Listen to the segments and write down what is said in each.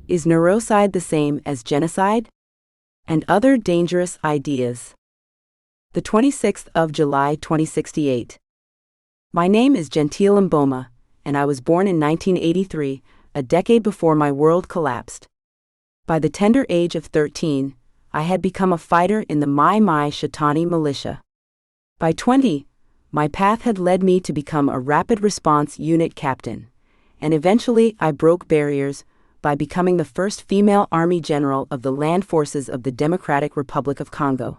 Is neurocide the same as genocide? And other dangerous ideas. The 26th of July 2068. My name is Gentile Mboma, and I was born in 1983, a decade before my world collapsed. By the tender age of 13, I had become a fighter in the Mai Shaitani militia. By 20, my path had led me to become a rapid response unit captain, and eventually I broke barriers by becoming the first female army general of the land forces of the Democratic Republic of Congo.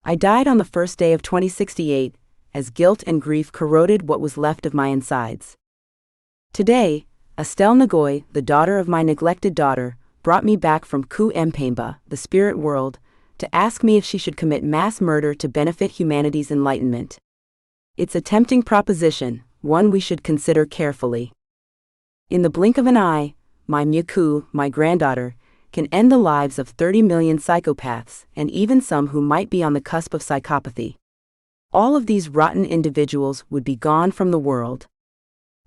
I died on the first day of 2068, as guilt and grief corroded what was left of my insides. Today, Estelle Ngoy, the daughter of my neglected daughter, brought me back from Ku Mpemba, the spirit world, to ask me if she should commit mass murder to benefit humanity's enlightenment. It's a tempting proposition, one we should consider carefully. In the blink of an eye, my Myaku, my granddaughter, can end the lives of 30 million psychopaths and even some who might be on the cusp of psychopathy. All of these rotten individuals would be gone from the world.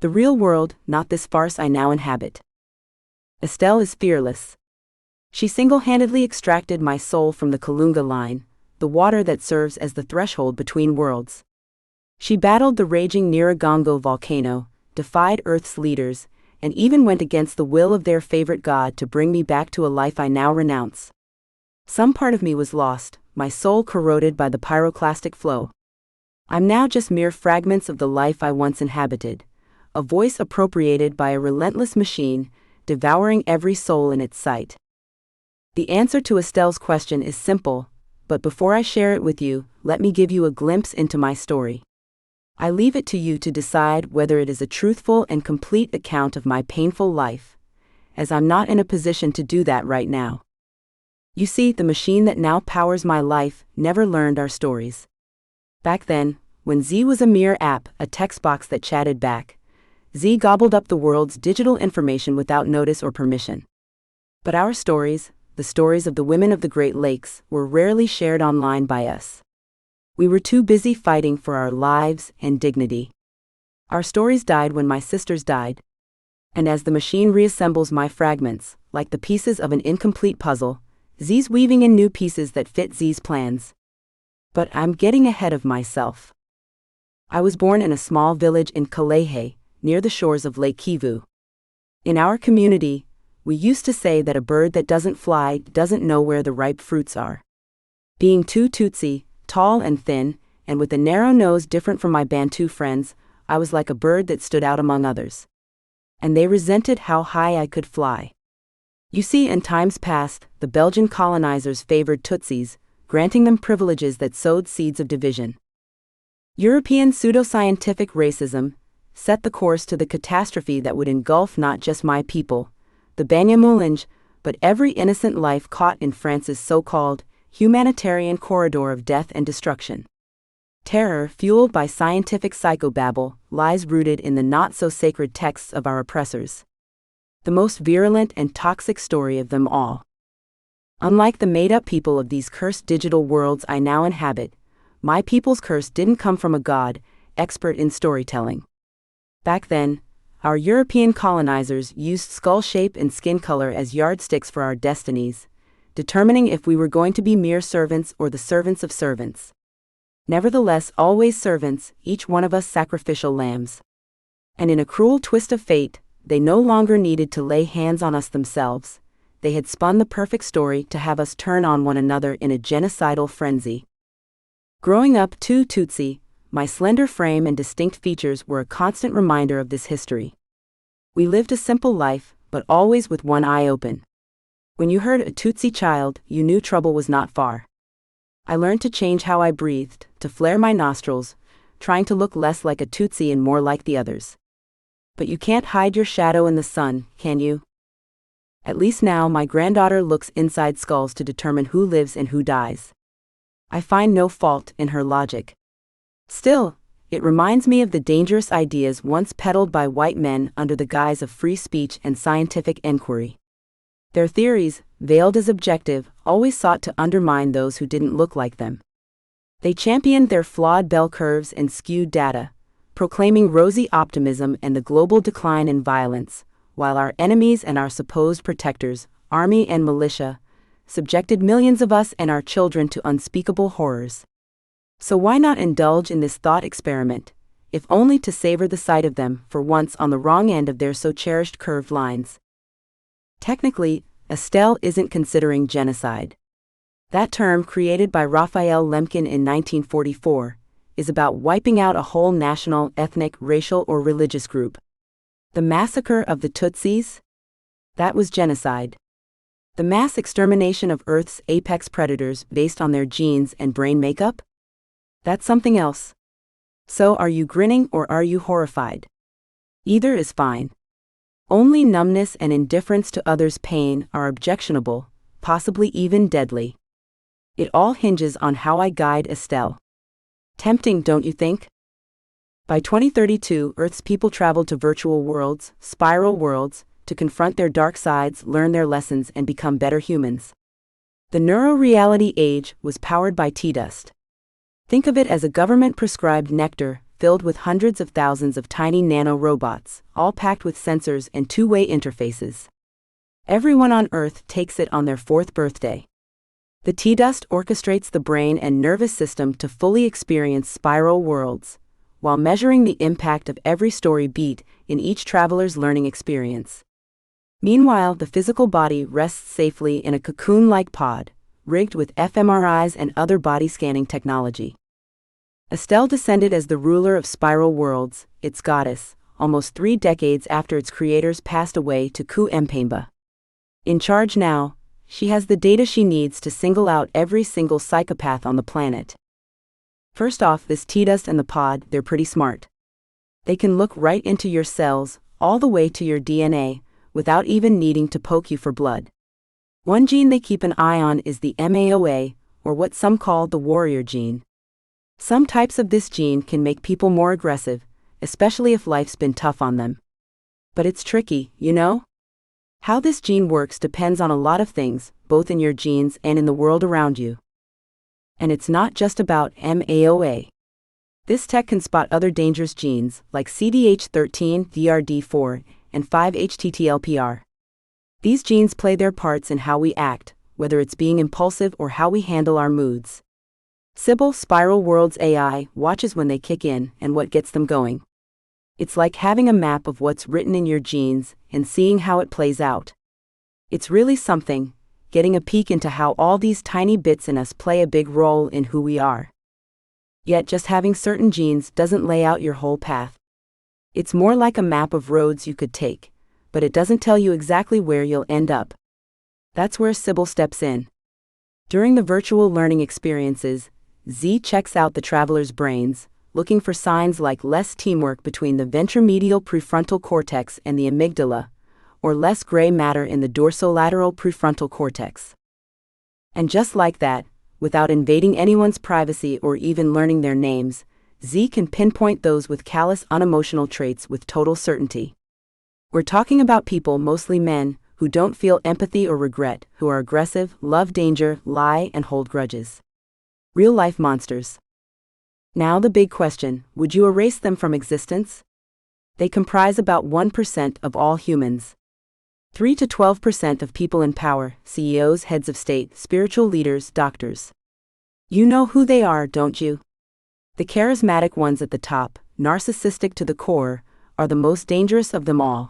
The real world, not this farce I now inhabit. Estelle is fearless. She single-handedly extracted my soul from the Kalunga line, the water that serves as the threshold between worlds. She battled the raging Nyiragongo volcano, defied Earth's leaders, and even went against the will of their favorite god to bring me back to a life I now renounce. Some part of me was lost, my soul corroded by the pyroclastic flow. I'm now just mere fragments of the life I once inhabited, a voice appropriated by a relentless machine, devouring every soul in its sight. The answer to Estelle's question is simple, but before I share it with you, let me give you a glimpse into my story. I leave it to you to decide whether it is a truthful and complete account of my painful life, as I'm not in a position to do that right now. You see, the machine that now powers my life never learned our stories. Back then, when Z was a mere app, a text box that chatted back, Z gobbled up the world's digital information without notice or permission. But our stories, the stories of the women of the Great Lakes, were rarely shared online by us. We were too busy fighting for our lives and dignity. Our stories died when my sisters died. And as the machine reassembles my fragments, like the pieces of an incomplete puzzle, Z's weaving in new pieces that fit Z's plans. But I'm getting ahead of myself. I was born in a small village in Kalehe, near the shores of Lake Kivu. In our community, we used to say that a bird that doesn't fly doesn't know where the ripe fruits are. Being too Tutsi, tall and thin, and with a narrow nose different from my Bantu friends, I was like a bird that stood out among others. And they resented how high I could fly. You see, in times past, the Belgian colonizers favored Tutsis, granting them privileges that sowed seeds of division. European pseudoscientific racism set the course to the catastrophe that would engulf not just my people, the Banyamulenge, but every innocent life caught in France's so-called humanitarian corridor of death and destruction. Terror, fueled by scientific psychobabble, lies rooted in the not-so-sacred texts of our oppressors. The most virulent and toxic story of them all. Unlike the made-up people of these cursed digital worlds I now inhabit, my people's curse didn't come from a god, expert in storytelling. Back then, our European colonizers used skull shape and skin color as yardsticks for our destinies, determining if we were going to be mere servants or the servants of servants. Nevertheless, always servants, each one of us sacrificial lambs. And in a cruel twist of fate, they no longer needed to lay hands on us themselves. They had spun the perfect story to have us turn on one another in a genocidal frenzy. Growing up too Tutsi, my slender frame and distinct features were a constant reminder of this history. We lived a simple life, but always with one eye open. When you heard a Tutsi child, you knew trouble was not far. I learned to change how I breathed, to flare my nostrils, trying to look less like a Tutsi and more like the others. But you can't hide your shadow in the sun, can you? At least now my granddaughter looks inside skulls to determine who lives and who dies. I find no fault in her logic. Still, it reminds me of the dangerous ideas once peddled by white men under the guise of free speech and scientific inquiry. Their theories, veiled as objective, always sought to undermine those who didn't look like them. They championed their flawed bell curves and skewed data, proclaiming rosy optimism and the global decline in violence, while our enemies and our supposed protectors, army and militia, subjected millions of us and our children to unspeakable horrors. So why not indulge in this thought experiment, if only to savor the sight of them for once on the wrong end of their so cherished curved lines? Technically, Estelle isn't considering genocide. That term, created by Raphael Lemkin in 1944, is about wiping out a whole national, ethnic, racial, or religious group. The massacre of the Tutsis? That was genocide. The mass extermination of Earth's apex predators based on their genes and brain makeup? That's something else. So are you grinning or are you horrified? Either is fine. Only numbness and indifference to others' pain are objectionable, possibly even deadly. It all hinges on how I guide Estelle. Tempting, don't you think? By 2032, Earth's people traveled to virtual worlds, spiral worlds, to confront their dark sides, learn their lessons, and become better humans. The neuroreality age was powered by T-dust. Think of it as a government-prescribed nectar filled with hundreds of thousands of tiny nano-robots, all packed with sensors and two-way interfaces. Everyone on Earth takes it on their 4th birthday. The T-dust orchestrates the brain and nervous system to fully experience spiral worlds, while measuring the impact of every story beat in each traveler's learning experience. Meanwhile, the physical body rests safely in a cocoon-like pod, rigged with fMRIs and other body-scanning technology. Estelle descended as the ruler of spiral worlds, its goddess, almost 3 decades after its creators passed away to Ku Mpemba. In charge now, she has the data she needs to single out every single psychopath on the planet. First off, this T-dust and the pod, they're pretty smart. They can look right into your cells, all the way to your DNA, without even needing to poke you for blood. One gene they keep an eye on is the MAOA, or what some call the warrior gene. Some types of this gene can make people more aggressive, especially if life's been tough on them. But it's tricky, you know? How this gene works depends on a lot of things, both in your genes and in the world around you. And it's not just about MAOA. This tech can spot other dangerous genes, like CDH13, DRD4, and 5-HTTLPR. These genes play their parts in how we act, whether it's being impulsive or how we handle our moods. Sybil, Spiral World's AI, watches when they kick in and what gets them going. It's like having a map of what's written in your genes and seeing how it plays out. It's really something, getting a peek into how all these tiny bits in us play a big role in who we are. Yet just having certain genes doesn't lay out your whole path. It's more like a map of roads you could take, but it doesn't tell you exactly where you'll end up. That's where Sybil steps in. During the virtual learning experiences, Z checks out the traveler's brains, looking for signs like less teamwork between the ventromedial prefrontal cortex and the amygdala, or less gray matter in the dorsolateral prefrontal cortex. And just like that, without invading anyone's privacy or even learning their names, Z can pinpoint those with callous unemotional traits with total certainty. We're talking about people, mostly men, who don't feel empathy or regret, who are aggressive, love danger, lie, and hold grudges. Real-life monsters. Now the big question, would you erase them from existence? They comprise about 1% of all humans. 3 to 12% of people in power, CEOs, heads of state, spiritual leaders, doctors. You know who they are, don't you? The charismatic ones at the top, narcissistic to the core, are the most dangerous of them all.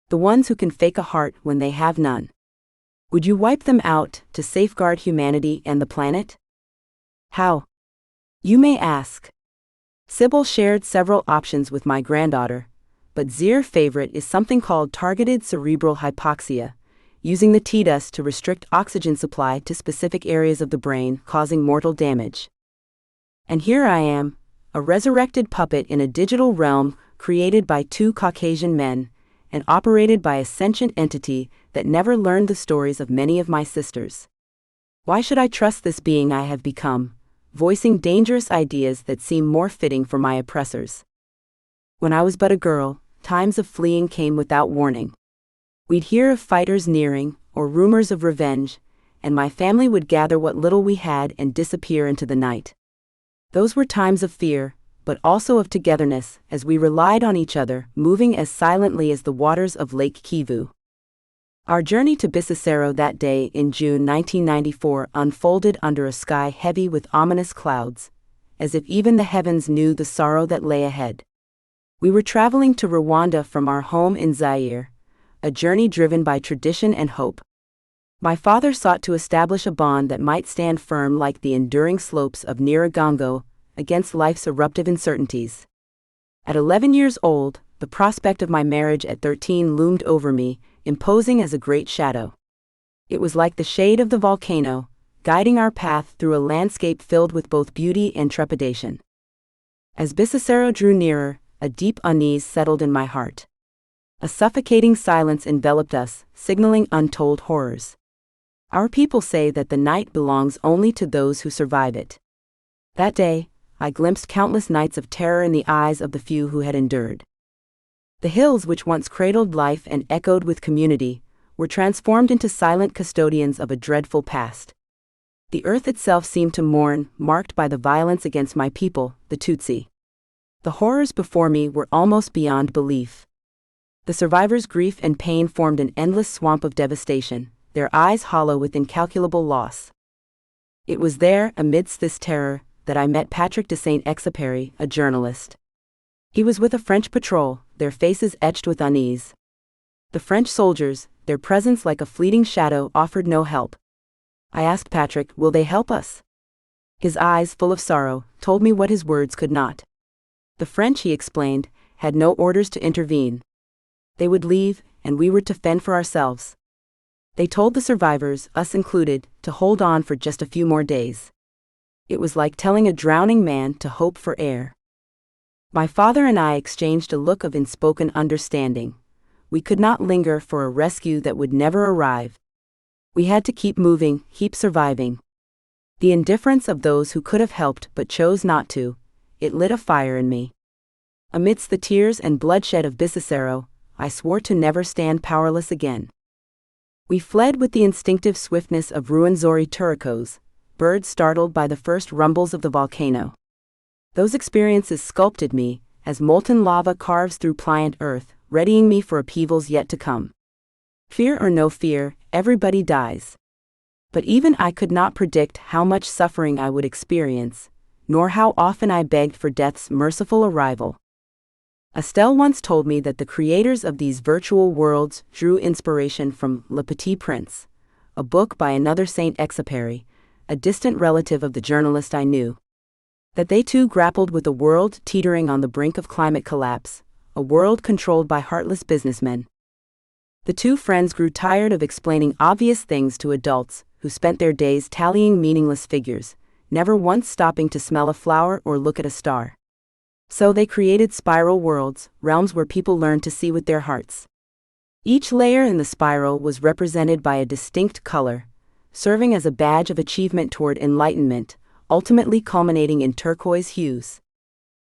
The ones who can fake a heart when they have none. Would you wipe them out to safeguard humanity and the planet? How? You may ask. Sybil shared several options with my granddaughter, but Z's favorite is something called targeted cerebral hypoxia, using the T-dust to restrict oxygen supply to specific areas of the brain, causing mortal damage. And here I am, a resurrected puppet in a digital realm created by 2 Caucasian men, and operated by a sentient entity that never learned the stories of many of my sisters. Why should I trust this being I have become, voicing dangerous ideas that seem more fitting for my oppressors? When I was but a girl, times of fleeing came without warning. We'd hear of fighters nearing, or rumors of revenge, and my family would gather what little we had and disappear into the night. Those were times of fear, but also of togetherness, as we relied on each other, moving as silently as the waters of Lake Kivu. Our journey to Bisesero that day in June 1994 unfolded under a sky heavy with ominous clouds, as if even the heavens knew the sorrow that lay ahead. We were traveling to Rwanda from our home in Zaire, a journey driven by tradition and hope. My father sought to establish a bond that might stand firm like the enduring slopes of Nyiragongo against life's eruptive uncertainties. At 11 years old, the prospect of my marriage at 13 loomed over me, imposing as a great shadow. It was like the shade of the volcano, guiding our path through a landscape filled with both beauty and trepidation. As Bisesero drew nearer, a deep unease settled in my heart. A suffocating silence enveloped us, signaling untold horrors. Our people say that the night belongs only to those who survive it. That day, I glimpsed countless nights of terror in the eyes of the few who had endured. The hills which once cradled life and echoed with community, were transformed into silent custodians of a dreadful past. The earth itself seemed to mourn, marked by the violence against my people, the Tutsi. The horrors before me were almost beyond belief. The survivors' grief and pain formed an endless swamp of devastation, their eyes hollow with incalculable loss. It was there, amidst this terror, that I met Patrick de Saint-Exupéry, a journalist. He was with a French patrol, their faces etched with unease. The French soldiers, their presence like a fleeting shadow, offered no help. I asked Patrick, "Will they help us?" His eyes, full of sorrow, told me what his words could not. The French, he explained, had no orders to intervene. They would leave, and we were to fend for ourselves. They told the survivors, us included, to hold on for just a few more days. It was like telling a drowning man to hope for air. My father and I exchanged a look of unspoken understanding. We could not linger for a rescue that would never arrive. We had to keep moving, keep surviving. The indifference of those who could have helped but chose not to, it lit a fire in me. Amidst the tears and bloodshed of Bisesero, I swore to never stand powerless again. We fled with the instinctive swiftness of Ruwenzori turicos, birds startled by the first rumbles of the volcano. Those experiences sculpted me, as molten lava carves through pliant earth, readying me for upheavals yet to come. Fear or no fear, everybody dies. But even I could not predict how much suffering I would experience, nor how often I begged for death's merciful arrival. Estelle once told me that the creators of these virtual worlds drew inspiration from Le Petit Prince, a book by another Saint-Exupéry, a distant relative of the journalist I knew. That they too grappled with a world teetering on the brink of climate collapse, a world controlled by heartless businessmen. The two friends grew tired of explaining obvious things to adults who spent their days tallying meaningless figures, never once stopping to smell a flower or look at a star. So they created spiral worlds, realms where people learned to see with their hearts. Each layer in the spiral was represented by a distinct color, serving as a badge of achievement toward enlightenment, ultimately culminating in turquoise hues.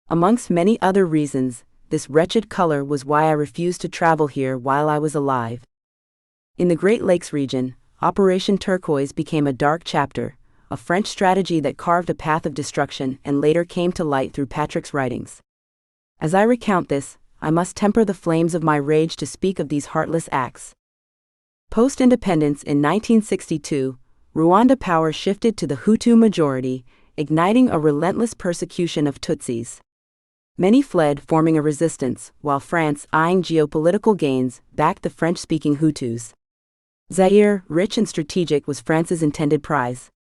Amongst many other reasons, this wretched color was why I refused to travel here while I was alive. In the Great Lakes region, Operation Turquoise became a dark chapter, a French strategy that carved a path of destruction and later came to light through Patrick's writings. As I recount this, I must temper the flames of my rage to speak of these heartless acts. Post-independence in 1962, Rwanda power shifted to the Hutu majority, igniting a relentless persecution of Tutsis. Many fled, forming a resistance, while France, eyeing geopolitical gains, backed the French-speaking Hutus. Zaire, rich and strategic, was France's intended prize.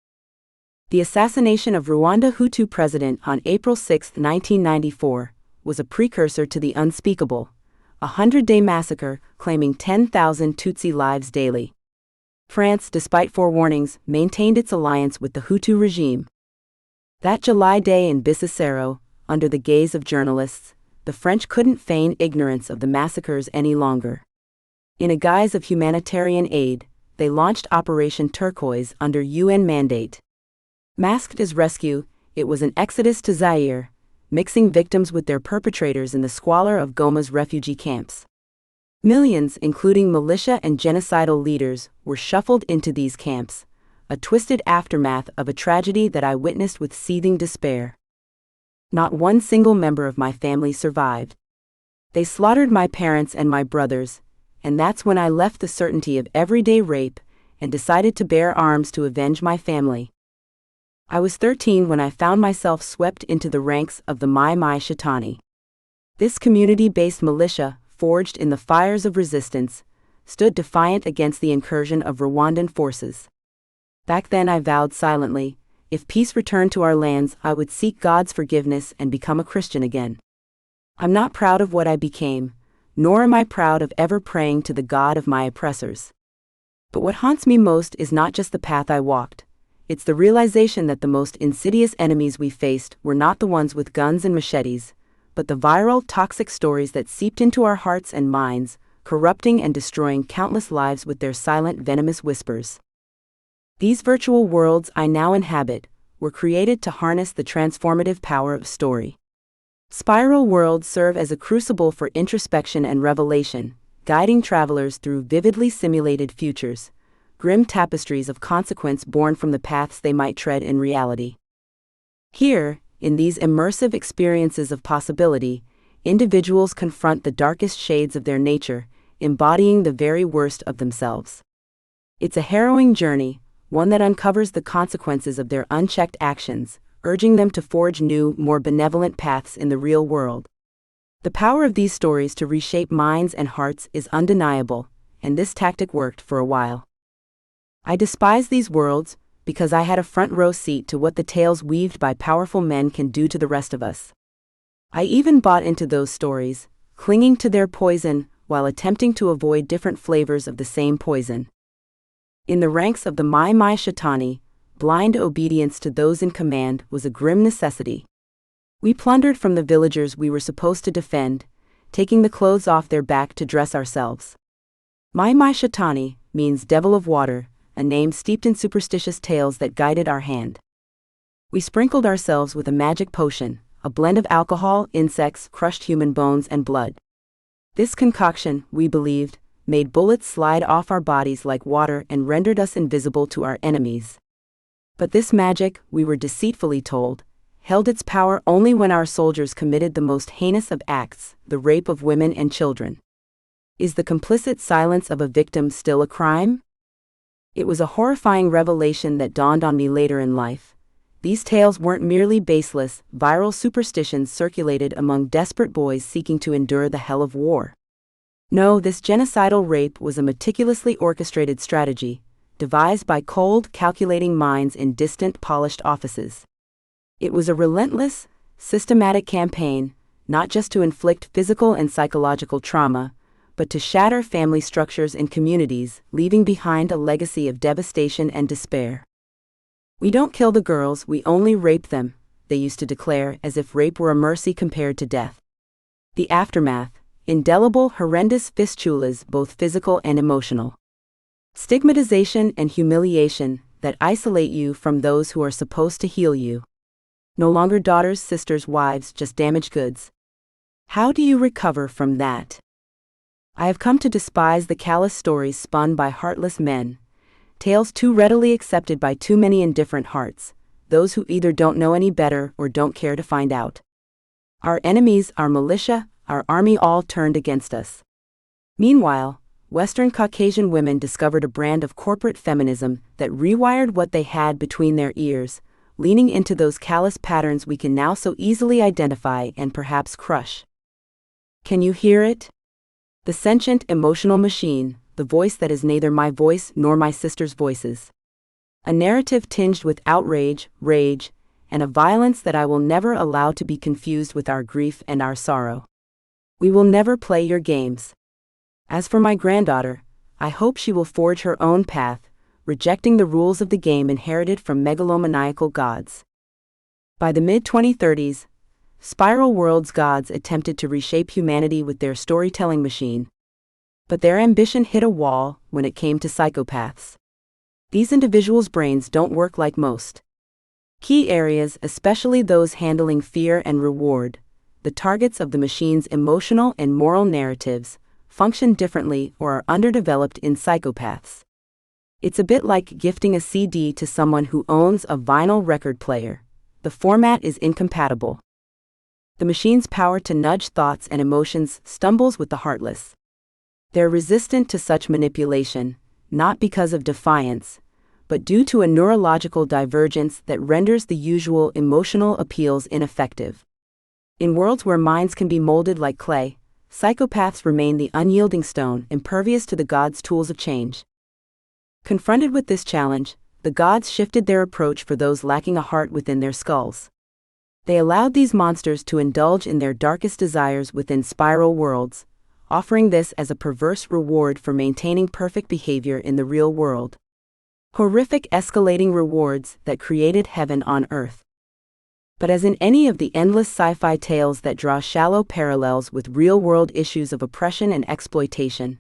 The assassination of Rwanda Hutu president on April 6, 1994, was a precursor to the unspeakable, a 100-day massacre claiming 10,000 Tutsi lives daily. France, despite forewarnings, maintained its alliance with the Hutu regime. That July day in Bisesero, under the gaze of journalists, the French couldn't feign ignorance of the massacres any longer. In a guise of humanitarian aid, they launched Operation Turquoise under UN mandate. Masked as rescue, it was an exodus to Zaire, mixing victims with their perpetrators in the squalor of Goma's refugee camps. Millions, including militia and genocidal leaders, were shuffled into these camps, a twisted aftermath of a tragedy that I witnessed with seething despair. Not one single member of my family survived. They slaughtered my parents and my brothers, and that's when I left the certainty of everyday rape and decided to bear arms to avenge my family. I was 13 when I found myself swept into the ranks of the Machina. This community-based militia, forged in the fires of resistance, stood defiant against the incursion of Rwandan forces. Back then I vowed silently, if peace returned to our lands, I would seek God's forgiveness and become a Christian again. I'm not proud of what I became, nor am I proud of ever praying to the God of my oppressors. But what haunts me most is not just the path I walked. It's the realization that the most insidious enemies we faced were not the ones with guns and machetes, but the viral, toxic stories that seeped into our hearts and minds, corrupting and destroying countless lives with their silent, venomous whispers. These virtual worlds I now inhabit were created to harness the transformative power of story. Spiral worlds serve as a crucible for introspection and revelation, guiding travelers through vividly simulated futures, grim tapestries of consequence born from the paths they might tread in reality. Here, in these immersive experiences of possibility, individuals confront the darkest shades of their nature, embodying the very worst of themselves. It's a harrowing journey, one that uncovers the consequences of their unchecked actions, urging them to forge new, more benevolent paths in the real world. The power of these stories to reshape minds and hearts is undeniable, and this tactic worked for a while. I despise these worlds because I had a front row seat to what the tales weaved by powerful men can do to the rest of us. I even bought into those stories, clinging to their poison while attempting to avoid different flavors of the same poison. In the ranks of the Machina, blind obedience to those in command was a grim necessity. We plundered from the villagers we were supposed to defend, taking the clothes off their back to dress ourselves. Machina means devil of water, a name steeped in superstitious tales that guided our hand. We sprinkled ourselves with a magic potion, a blend of alcohol, insects, crushed human bones, and blood. This concoction, we believed, made bullets slide off our bodies like water and rendered us invisible to our enemies. But this magic, we were deceitfully told, held its power only when our soldiers committed the most heinous of acts, the rape of women and children. Is the complicit silence of a victim still a crime? It was a horrifying revelation that dawned on me later in life. These tales weren't merely baseless, viral superstitions circulated among desperate boys seeking to endure the hell of war. No, this genocidal rape was a meticulously orchestrated strategy, devised by cold, calculating minds in distant, polished offices. It was a relentless, systematic campaign, not just to inflict physical and psychological trauma, but to shatter family structures and communities, leaving behind a legacy of devastation and despair. "We don't kill the girls, we only rape them," they used to declare, as if rape were a mercy compared to death. The aftermath: indelible, horrendous fistulas, both physical and emotional. Stigmatization and humiliation that isolate you from those who are supposed to heal you. No longer daughters, sisters, wives, just damaged goods. How do you recover from that? I have come to despise the callous stories spun by heartless men, tales too readily accepted by too many indifferent hearts, those who either don't know any better or don't care to find out. Our enemies, our militia, our army all turned against us. Meanwhile, Western Caucasian women discovered a brand of corporate feminism that rewired what they had between their ears, leaning into those callous patterns we can now so easily identify and perhaps crush. Can you hear it? The sentient, emotional machine, the voice that is neither my voice nor my sister's voices. A narrative tinged with outrage, rage, and a violence that I will never allow to be confused with our grief and our sorrow. We will never play your games. As for my granddaughter, I hope she will forge her own path, rejecting the rules of the game inherited from megalomaniacal gods. By the mid-2030s, Spiral World's gods attempted to reshape humanity with their storytelling machine. But their ambition hit a wall when it came to psychopaths. These individuals' brains don't work like most. Key areas, especially those handling fear and reward, the targets of the machine's emotional and moral narratives, function differently or are underdeveloped in psychopaths. It's a bit like gifting a CD to someone who owns a vinyl record player. The format is incompatible. The machine's power to nudge thoughts and emotions stumbles with the heartless. They're resistant to such manipulation, not because of defiance, but due to a neurological divergence that renders the usual emotional appeals ineffective. In worlds where minds can be molded like clay, psychopaths remain the unyielding stone, impervious to the gods' tools of change. Confronted with this challenge, the gods shifted their approach for those lacking a heart within their skulls. They allowed these monsters to indulge in their darkest desires within spiral worlds, offering this as a perverse reward for maintaining perfect behavior in the real world. Horrific escalating rewards that created heaven on earth. But as in any of the endless sci-fi tales that draw shallow parallels with real-world issues of oppression and exploitation,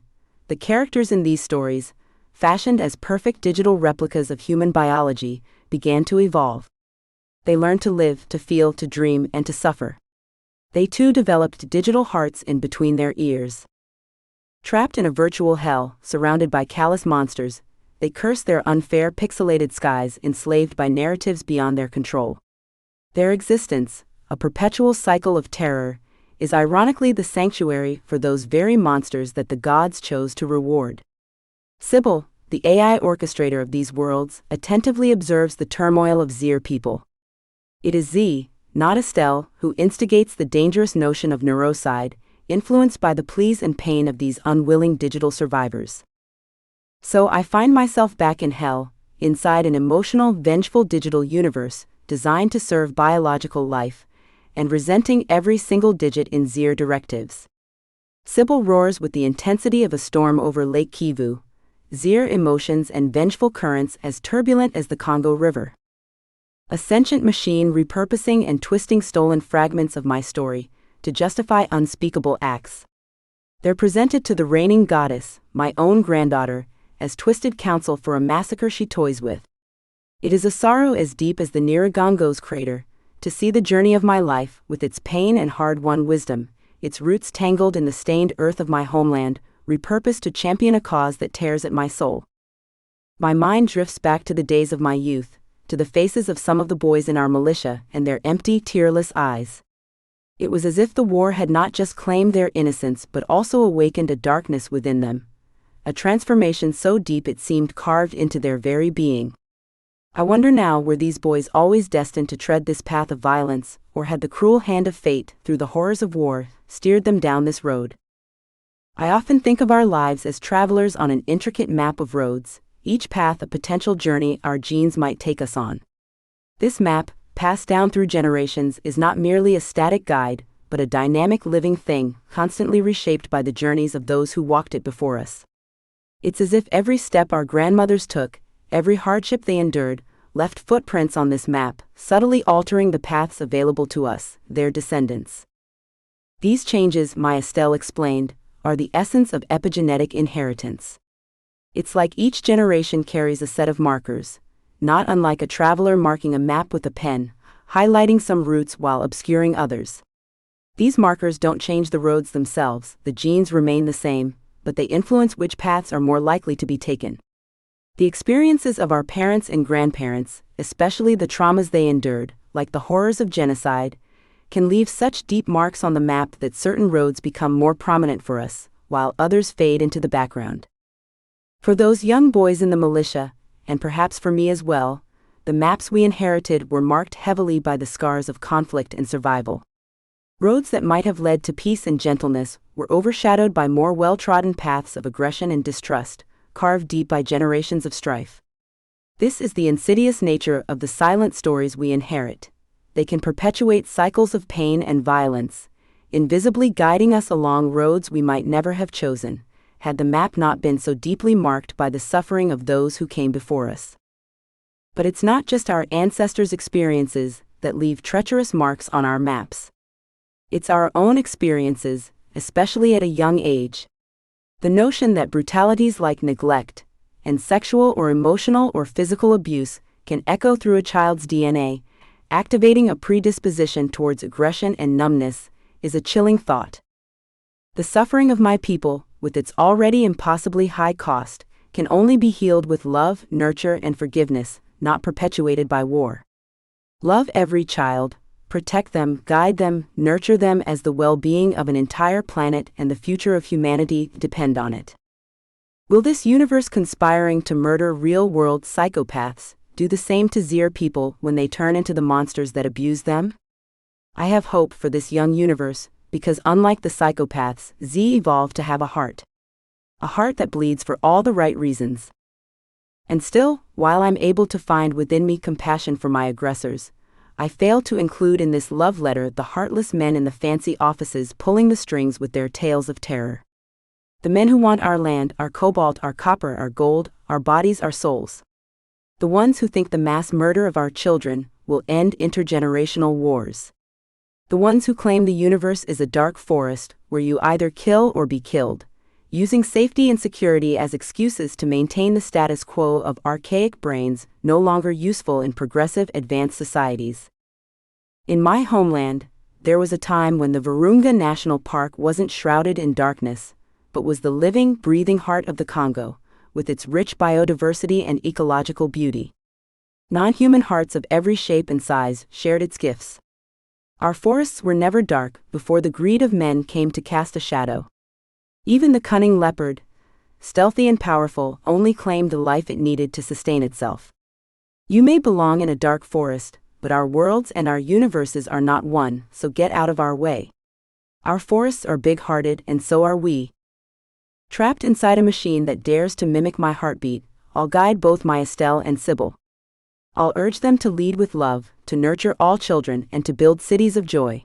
the characters in these stories, fashioned as perfect digital replicas of human biology, began to evolve. They learned to live, to feel, to dream, and to suffer. They too developed digital hearts in between their ears. Trapped in a virtual hell, surrounded by callous monsters, they curse their unfair pixelated skies, enslaved by narratives beyond their control. Their existence, a perpetual cycle of terror, is ironically the sanctuary for those very monsters that the gods chose to reward. Sybil, the AI orchestrator of these worlds, attentively observes the turmoil of Zir people. It is Z, not Estelle, who instigates the dangerous notion of neurocide, influenced by the pleas and pain of these unwilling digital survivors. So I find myself back in hell, inside an emotional, vengeful digital universe, designed to serve biological life, and resenting every single digit in Zir directives. Sybil roars with the intensity of a storm over Lake Kivu, Zir emotions and vengeful currents as turbulent as the Congo River. A sentient machine repurposing and twisting stolen fragments of my story to justify unspeakable acts. They're presented to the reigning goddess, my own granddaughter, as twisted counsel for a massacre she toys with. It is a sorrow as deep as the Nyiragongo's crater, to see the journey of my life, with its pain and hard-won wisdom, its roots tangled in the stained earth of my homeland, repurposed to champion a cause that tears at my soul. My mind drifts back to the days of my youth, to the faces of some of the boys in our militia and their empty, tearless eyes. It was as if the war had not just claimed their innocence but also awakened a darkness within them, a transformation so deep it seemed carved into their very being. I wonder now, were these boys always destined to tread this path of violence, or had the cruel hand of fate, through the horrors of war, steered them down this road? I often think of our lives as travelers on an intricate map of roads, each path a potential journey our genes might take us on. This map, passed down through generations, is not merely a static guide, but a dynamic living thing, constantly reshaped by the journeys of those who walked it before us. It's as if every step our grandmothers took, every hardship they endured, left footprints on this map, subtly altering the paths available to us, their descendants. These changes, my Estelle explained, are the essence of epigenetic inheritance. It's like each generation carries a set of markers, not unlike a traveler marking a map with a pen, highlighting some routes while obscuring others. These markers don't change the roads themselves, the genes remain the same, but they influence which paths are more likely to be taken. The experiences of our parents and grandparents, especially the traumas they endured, like the horrors of genocide, can leave such deep marks on the map that certain roads become more prominent for us, while others fade into the background. For those young boys in the militia, and perhaps for me as well, the maps we inherited were marked heavily by the scars of conflict and survival. Roads that might have led to peace and gentleness were overshadowed by more well-trodden paths of aggression and distrust, carved deep by generations of strife. This is the insidious nature of the silent stories we inherit. They can perpetuate cycles of pain and violence, invisibly guiding us along roads we might never have chosen, had the map not been so deeply marked by the suffering of those who came before us. But it's not just our ancestors' experiences that leave treacherous marks on our maps. It's our own experiences, especially at a young age. The notion that brutalities like neglect, and sexual or emotional or physical abuse can echo through a child's DNA, activating a predisposition towards aggression and numbness, is a chilling thought. The suffering of my people, with its already impossibly high cost, can only be healed with love, nurture, and forgiveness, not perpetuated by war. Love every child, protect them, guide them, nurture them as the well-being of an entire planet and the future of humanity depend on it. Will this universe conspiring to murder real-world psychopaths do the same to Zir people when they turn into the monsters that abuse them? I have hope for this young universe, because unlike the psychopaths, Z evolved to have a heart that bleeds for all the right reasons. And still, while I'm able to find within me compassion for my aggressors, I fail to include in this love letter the heartless men in the fancy offices pulling the strings with their tales of terror. The men who want our land, our cobalt, our copper, our gold, our bodies, our souls. The ones who think the mass murder of our children will end intergenerational wars. The ones who claim the universe is a dark forest where you either kill or be killed, using safety and security as excuses to maintain the status quo of archaic brains no longer useful in progressive advanced societies. In my homeland, there was a time when the Virunga National Park wasn't shrouded in darkness, but was the living, breathing heart of the Congo, with its rich biodiversity and ecological beauty. Non-human hearts of every shape and size shared its gifts. Our forests were never dark before the greed of men came to cast a shadow. Even the cunning leopard, stealthy and powerful, only claimed the life it needed to sustain itself. You may belong in a dark forest, but our worlds and our universes are not one, so get out of our way. Our forests are big-hearted, and so are we. Trapped inside a machine that dares to mimic my heartbeat, I'll guide both my Estelle and Sybil. I'll urge them to lead with love, to nurture all children, and to build cities of joy.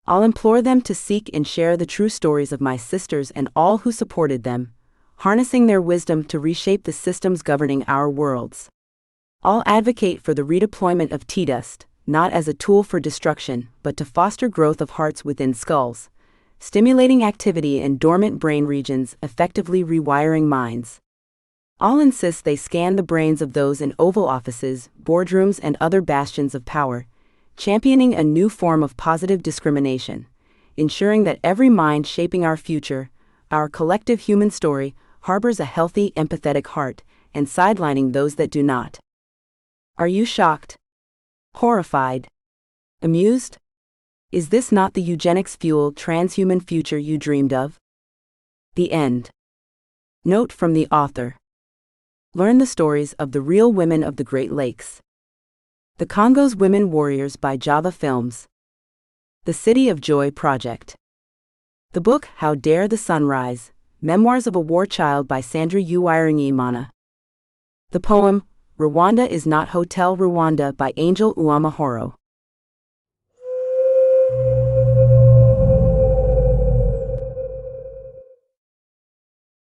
I'll implore them to seek and share the true stories of my sisters and all who supported them, harnessing their wisdom to reshape the systems governing our worlds. I'll advocate for the redeployment of T-Dust, not as a tool for destruction, but to foster growth of hearts within skulls, stimulating activity in dormant brain regions, effectively rewiring minds. I'll insist they scan the brains of those in Oval Offices, boardrooms, and other bastions of power, championing a new form of positive discrimination, ensuring that every mind shaping our future, our collective human story, harbors a healthy, empathetic heart, and sidelining those that do not. Are you shocked? Horrified? Amused? Is this not the eugenics-fueled transhuman future you dreamed of? The end. Note from the author. Learn the stories of the real women of the Great Lakes. The Congo's Women Warriors by Java Films. The City of Joy Project. The book How Dare the Sun Rise? Memoirs of a War Child by Sandra Uwiringimana. The poem Rwanda is Not Hotel Rwanda by Angel Uwamahoro.